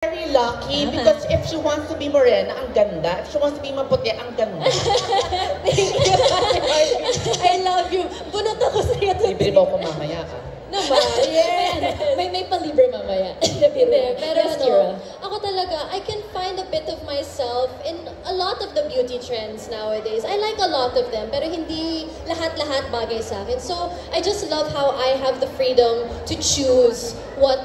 Very lucky because if she wants to be morena, ang ganda. If she wants to be maputi, ang ganda. Thank you. I love you. Bunot ako sa'yo. Libre mo ako mamaya ka. Naman. Yeah. May palibre mamaya. Hindi. Pero ako talaga, I can find a bit of myself in a lot of the beauty trends nowadays. I like a lot of them, pero hindi lahat-lahat bagay sa akin. So, I just love how I have the freedom to choose what,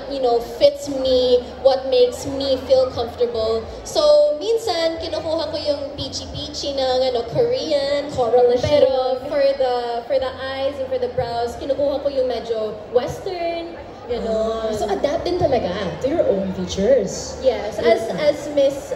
fits me, what makes me feel comfortable. So, minsan, kinukuha ko yung peachy-peachy ng Korean. Coralish. Pero for the eyes and for the brows, kinukuha ko yung medyo Western. So adapt din talaga to your own features. Yes, as Miss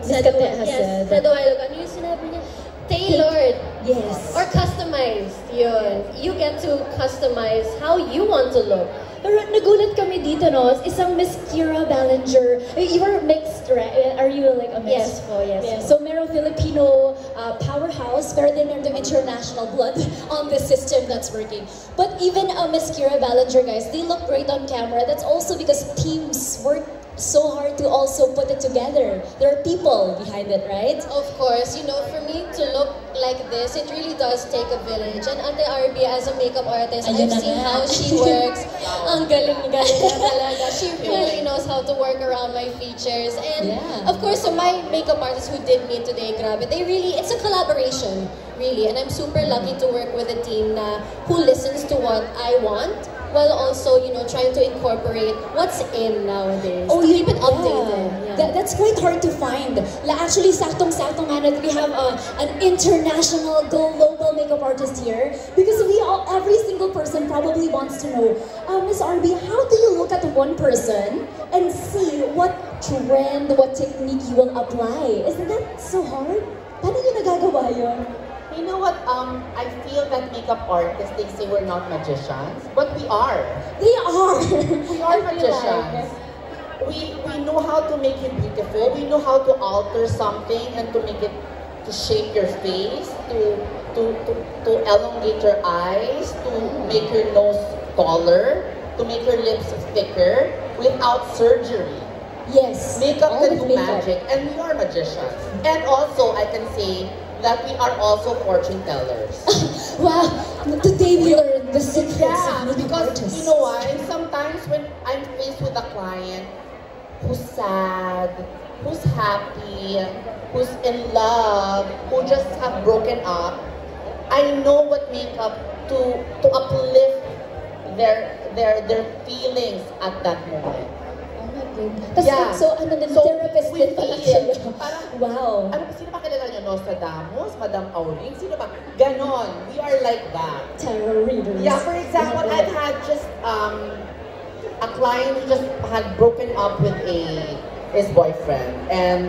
Kate has said. Said a while ago, ano yung sinabi niya? Tailored. Yes. Or customized. Yun. You get to customize how you want to look. Pero nagulat kami dito, no? Isang Miss Kira Ballinger. You are mixed, right? Are you like a mix? Yes po, yes. So merong Filipino powerhouse, pero then merong international blood on the system that's working. But even Miss Kira Ballinger, guys, they look great on camera. That's also because teams work so hard to also put it together. There are people behind it, right? Of course, for me to look like this, it really does take a village. And Ate Arby, as a makeup artist, I've seen how she works. Ang galing na talaga. She really knows how to work around my features. And of course, so my makeup artist who did me today, grabe, it's a collaboration, really. And I'm super lucky to work with a team who listens to what I want, while also, trying to incorporate what's in nowadays. Oh, keep it updated. Yeah. That's quite hard to find. Actually, saktong-saktong nga we have an international global makeup artist here because every single person probably wants to know, Miss Arby, how do you look at one person and see what trend, what technique you will apply? Isn't that so hard? Paano nyo nagagawa yun? You know what? I feel that makeup artists, they say we're not magicians, but we are. They are. We are magicians. We know how to make it beautiful. We know how to alter something and to make it, to shape your face, to elongate your eyes, to make your nose taller, to make your lips thicker without surgery. Yes. Makeup can do magic, and we are magicians. And also, I can say that we are also fortune tellers. Wow! Today we learned the secrets of makeup because artists. you know why? Sometimes when I'm faced with a client who's sad, who's happy, who's in love, who just have broken up, I know what makeup to uplift their feelings at that moment. So, therapist din pala kayo. Wow. Sino ba kilala nyo? Nostradamus? Madam Auring? Sino ba? Ganon. We are like that. Tarot readers. Yeah, for example, I've had just a client who just had broken up with his boyfriend. And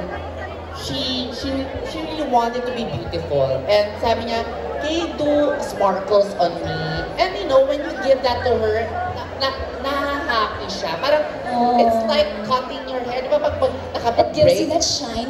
she really wanted to be beautiful. And sabi niya, can you do sparkles on me? And when you give that to her, na-happy siya. Parang, it's like cutting your hair. Di ba pag It gives you that shine.